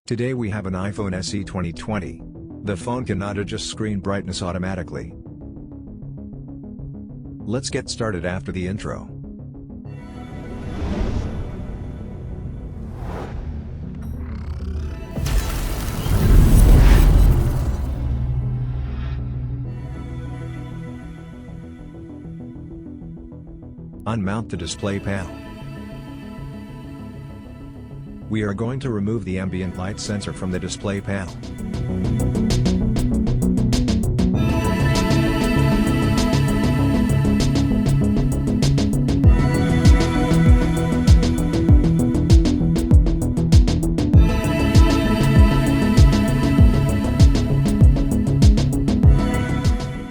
Today we have an iPhone SE 2020. The phone cannot adjust screen brightness automatically. Let's get started after the intro. Unmount the display panel. We are going to remove the ambient light sensor from the display panel.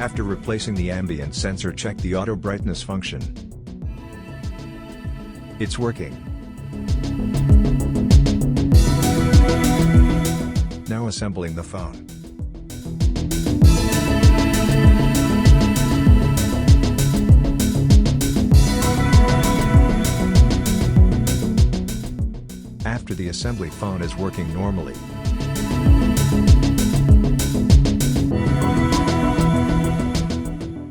After replacing the ambient sensor, check the auto brightness function. It's working. Now assembling the phone. After the assembly, phone is working normally.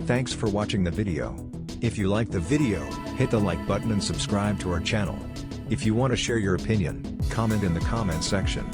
Thanks for watching the video. If you like the video, hit the like button and subscribe to our channel. If you want to share your opinion, comment in the comment section.